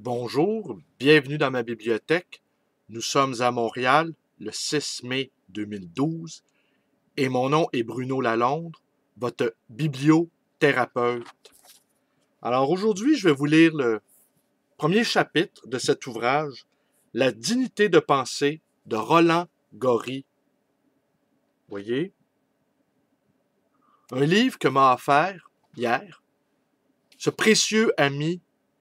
Bonjour, bienvenue dans ma bibliothèque. Nous sommes à Montréal le 6 mai 2012 et mon nom est Bruno Lalonde, votre bibliothérapeute. Alors aujourd'hui, je vais vous lire le premier chapitre de cet ouvrage, La dignité de penser de Roland Gori. Voyez? Un livre que m'a offert hier ce précieux ami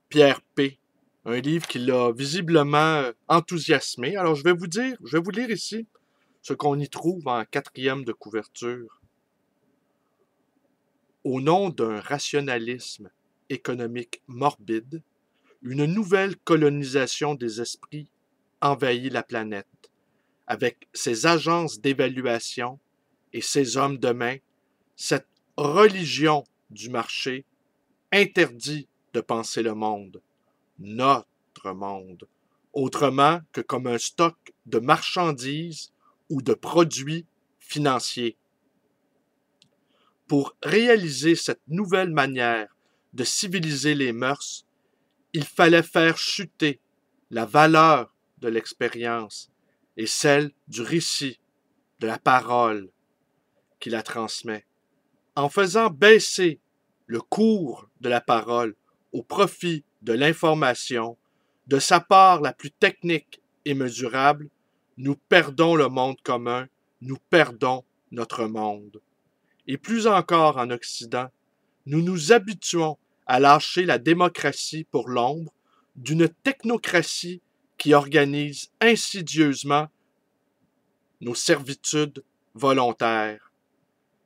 Pierre P. Un livre qui l'a visiblement enthousiasmé. Alors je vais vous lire ici ce qu'on y trouve en quatrième de couverture. Au nom d'un rationalisme économique morbide, une nouvelle colonisation des esprits envahit la planète, avec ses agences d'évaluation et ses hommes de main. Cette religion du marché interdit de penser le monde, notre monde, autrement que comme un stock de marchandises ou de produits financiers. Pour réaliser cette nouvelle manière de civiliser les mœurs, il fallait faire chuter la valeur de l'expérience et celle du récit, de la parole qui la transmet, en faisant baisser le cours de la parole au profit de l'information, de sa part la plus technique et mesurable, nous perdons le monde commun, nous perdons notre monde. Et plus encore en Occident, nous nous habituons à lâcher la démocratie pour l'ombre d'une technocratie qui organise insidieusement nos servitudes volontaires.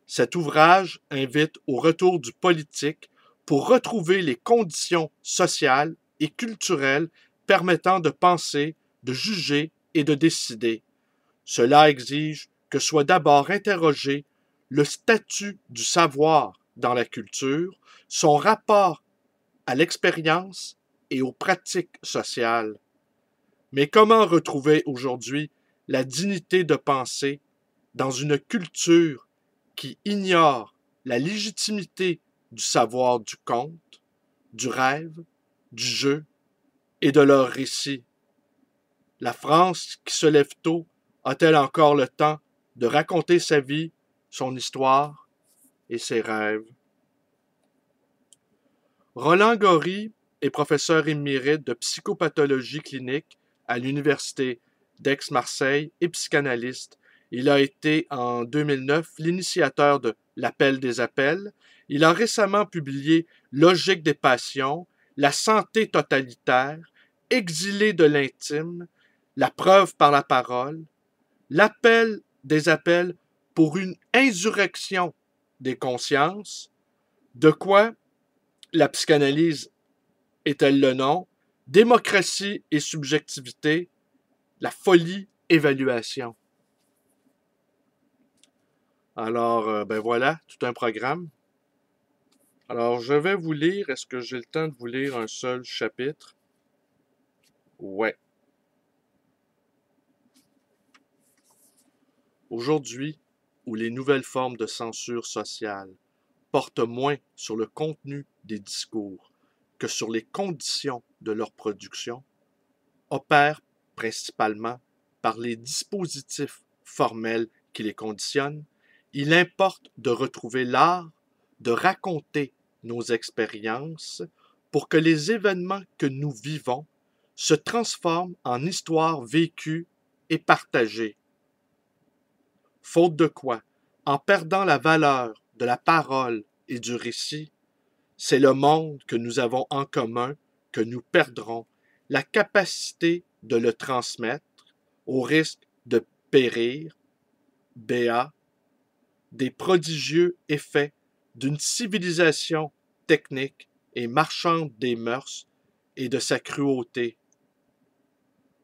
Cet ouvrage invite au retour du politique pour retrouver les conditions sociales et culturelles permettant de penser, de juger et de décider. Cela exige que soit d'abord interrogé le statut du savoir dans la culture, son rapport à l'expérience et aux pratiques sociales. Mais comment retrouver aujourd'hui la dignité de penser dans une culture qui ignore la légitimité du savoir du conte, du rêve, du jeu et de leur récit? La France qui se lève tôt a-t-elle encore le temps de raconter sa vie, son histoire et ses rêves? Roland Gori est professeur émérite de psychopathologie clinique à l'Université d'Aix-Marseille et psychanalyste. Il a été en 2009 l'initiateur de l'Appel des appels. Il a récemment publié Logique des passions, La santé totalitaire, Exilé de l'intime, La preuve par la parole, L'appel des appels pour une insurrection des consciences. De quoi la psychanalyse est-elle le nom? Démocratie et subjectivité, la folie évaluation. Alors, ben voilà, tout un programme. Alors, je vais vous lire, est-ce que j'ai le temps de vous lire un seul chapitre? Ouais. Aujourd'hui, où les nouvelles formes de censure sociale portent moins sur le contenu des discours que sur les conditions de leur production, opèrent principalement par les dispositifs formels qui les conditionnent, il importe de retrouver l'art de raconter nos expériences pour que les événements que nous vivons se transforment en histoires vécues et partagées. Faute de quoi, en perdant la valeur de la parole et du récit, c'est le monde que nous avons en commun que nous perdrons la capacité de le transmettre au risque de périr, béat, des prodigieux effets d'une civilisation technique et marchande des mœurs et de sa cruauté.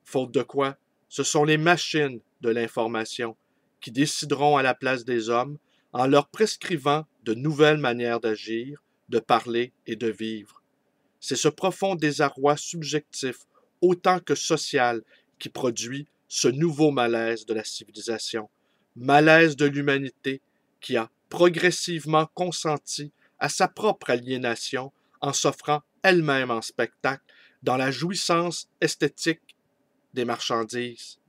Faute de quoi, ce sont les machines de l'information qui décideront à la place des hommes en leur prescrivant de nouvelles manières d'agir, de parler et de vivre. C'est ce profond désarroi subjectif, autant que social, qui produit ce nouveau malaise de la civilisation, malaise de l'humanité qui a progressivement consenti à sa propre aliénation en s'offrant elle-même en spectacle dans la jouissance esthétique des marchandises.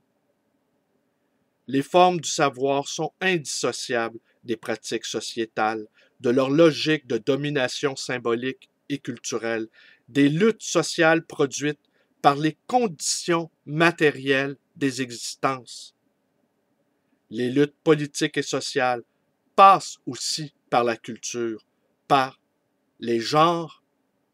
Les formes du savoir sont indissociables des pratiques sociétales, de leur logique de domination symbolique et culturelle, des luttes sociales produites par les conditions matérielles des existences. Les luttes politiques et sociales passent aussi par la culture, par les genres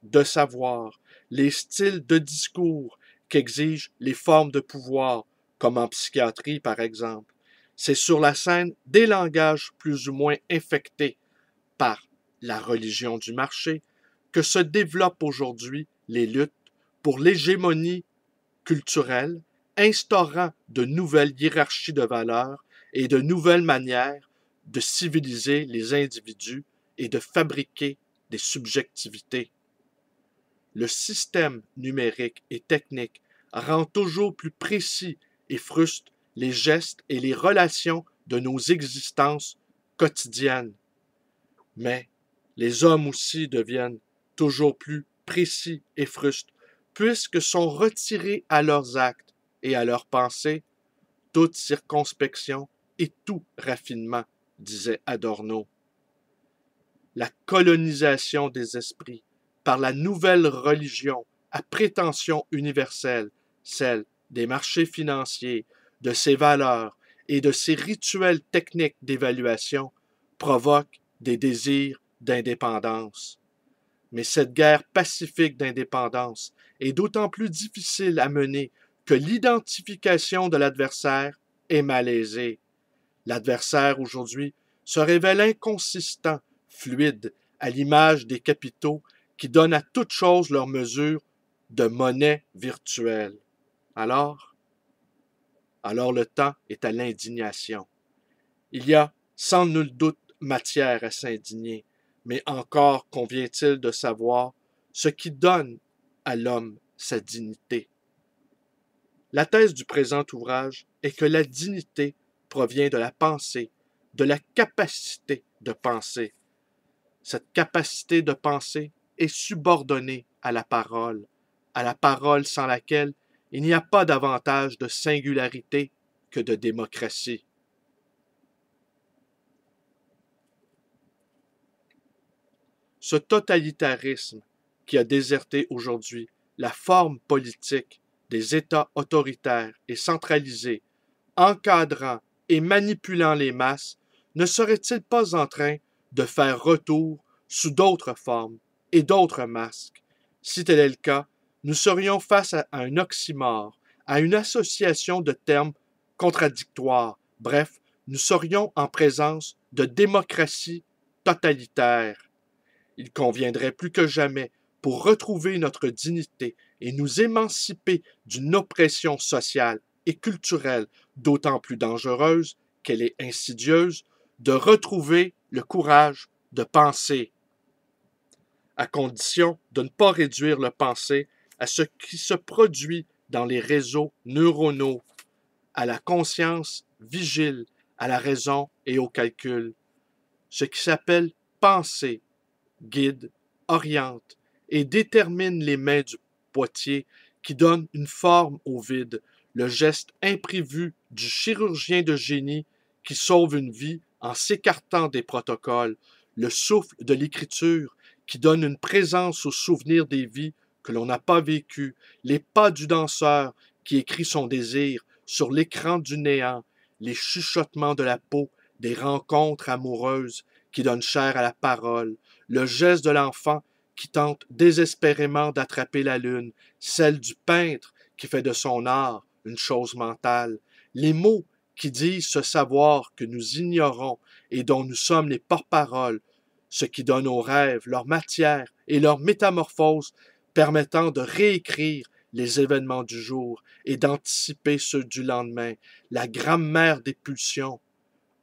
de savoir, les styles de discours qu'exigent les formes de pouvoir, comme en psychiatrie par exemple. C'est sur la scène des langages plus ou moins infectés par la religion du marché que se développent aujourd'hui les luttes pour l'hégémonie culturelle, instaurant de nouvelles hiérarchies de valeurs et de nouvelles manières de civiliser les individus et de fabriquer des subjectivités. Le système numérique et technique rend toujours plus précis et frustre les gestes et les relations de nos existences quotidiennes. Mais les hommes aussi deviennent toujours plus précis et frustres, puisque sont retirés à leurs actes et à leurs pensées toute circonspection et tout raffinement, disait Adorno. La colonisation des esprits par la nouvelle religion à prétention universelle, celle des marchés financiers, de ses valeurs et de ses rituels techniques d'évaluation, provoque des désirs d'indépendance. Mais cette guerre pacifique d'indépendance est d'autant plus difficile à mener que l'identification de l'adversaire est malaisée. L'adversaire aujourd'hui se révèle inconsistant, fluide, à l'image des capitaux qui donnent à toute chose leur mesure de monnaie virtuelle. Alors, alors le temps est à l'indignation. Il y a sans nul doute matière à s'indigner, mais encore convient-il de savoir ce qui donne à l'homme sa dignité. La thèse du présent ouvrage est que la dignité provient de la pensée, de la capacité de penser. Cette capacité de penser est subordonnée à la parole sans laquelle il n'y a pas davantage de singularité que de démocratie. Ce totalitarisme qui a déserté aujourd'hui la forme politique des États autoritaires et centralisés, encadrant et manipulant les masses, ne serait-il pas en train de faire retour sous d'autres formes et d'autres masques? Si tel est le cas, nous serions face à un oxymore, à une association de termes contradictoires. Bref, nous serions en présence de démocratie totalitaire. Il conviendrait plus que jamais, pour retrouver notre dignité et nous émanciper d'une oppression sociale et culturelle d'autant plus dangereuse qu'elle est insidieuse, de retrouver le courage de penser, à condition de ne pas réduire le penser à ce qui se produit dans les réseaux neuronaux, à la conscience vigile, à la raison et au calcul. Ce qui s'appelle penser guide, oriente et détermine les mains du potier qui donne une forme au vide, le geste imprévu du chirurgien de génie qui sauve une vie en s'écartant des protocoles, le souffle de l'écriture qui donne une présence au souvenir des vies que l'on n'a pas vécues, les pas du danseur qui écrit son désir sur l'écran du néant, les chuchotements de la peau des rencontres amoureuses qui donnent chair à la parole, le geste de l'enfant qui tente désespérément d'attraper la lune, celle du peintre qui fait de son art une chose mentale, les mots qui disent ce savoir que nous ignorons et dont nous sommes les porte-paroles, ce qui donne aux rêves leur matière et leur métamorphose permettant de réécrire les événements du jour et d'anticiper ceux du lendemain, la grammaire des pulsions.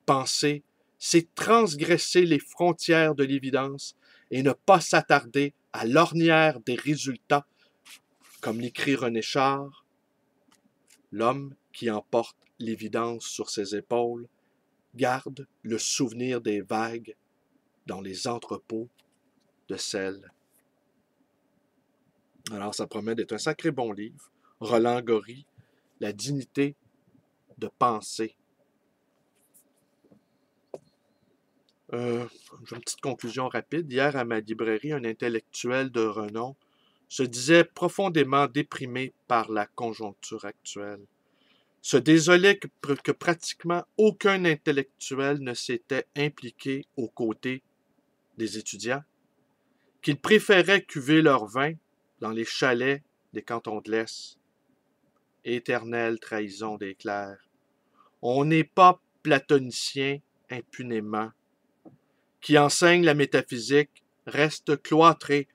Penser, c'est transgresser les frontières de l'évidence et ne pas s'attarder à l'ornière des résultats, comme l'écrit René Char, l'homme qui emporte l'évidence sur ses épaules garde le souvenir des vagues dans les entrepôts de sel. Alors, ça promet d'être un sacré bon livre. Roland Gori, La dignité de penser. J'ai une petite conclusion rapide. Hier, à ma librairie, un intellectuel de renom se disait profondément déprimé par la conjoncture actuelle. Se désolait que pratiquement aucun intellectuel ne s'était impliqué aux côtés des étudiants, qu'ils préféraient cuver leur vin dans les chalets des cantons de l'Est. Éternelle trahison des clercs. On n'est pas platonicien impunément. Qui enseigne la métaphysique reste cloîtré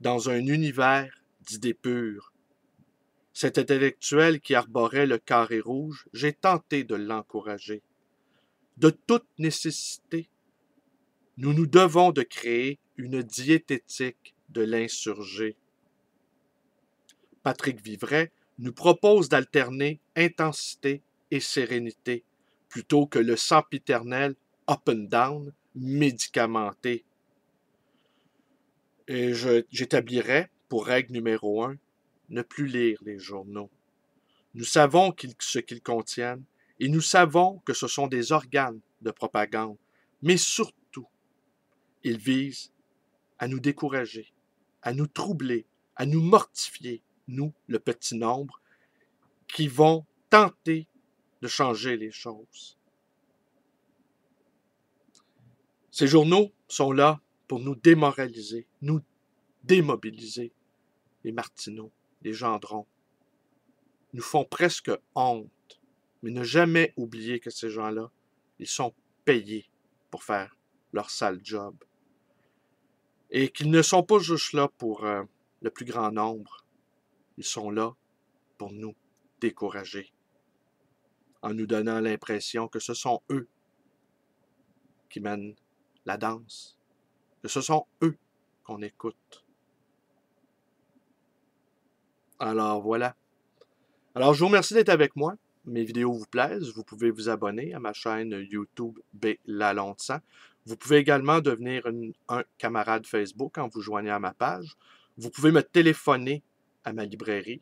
dans un univers d'idées pures. Cet intellectuel qui arborait le carré rouge, j'ai tenté de l'encourager. De toute nécessité, nous nous devons de créer une diététique de l'insurgé. Patrick Vivray nous propose d'alterner intensité et sérénité plutôt que le sempiternel up and down médicamenté. Et j'établirais, pour règle numéro 1, ne plus lire les journaux. Nous savons ce qu'ils contiennent et nous savons que ce sont des organes de propagande, mais surtout, ils visent à nous décourager, à nous troubler, à nous mortifier, nous, le petit nombre, qui vont tenter de changer les choses. Ces journaux sont là pour nous démoraliser, nous démobiliser. Les Martineau, les Gendron, nous font presque honte. Mais ne jamais oublier que ces gens-là, ils sont payés pour faire leur sale job. Et qu'ils ne sont pas juste là pour le plus grand nombre. Ils sont là pour nous décourager. En nous donnant l'impression que ce sont eux qui mènent la danse. Que ce sont eux qu'on écoute. Alors voilà. Alors je vous remercie d'être avec moi. Mes vidéos vous plaisent, vous pouvez vous abonner à ma chaîne YouTube B. Lalonde-Sang. Vous pouvez également devenir un camarade Facebook en vous joignant à ma page. Vous pouvez me téléphoner à ma librairie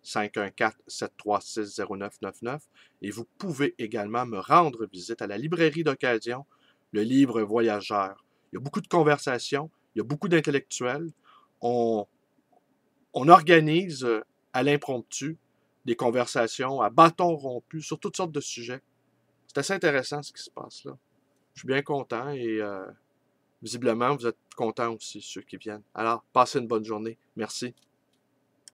514-736-0999 et vous pouvez également me rendre visite à la librairie d'occasion, le livre voyageur. Il y a beaucoup de conversations, il y a beaucoup d'intellectuels. On organise à l'impromptu des conversations à bâtons rompus sur toutes sortes de sujets. C'est assez intéressant ce qui se passe là. Je suis bien content et visiblement, vous êtes contents aussi, ceux qui viennent. Alors, passez une bonne journée. Merci.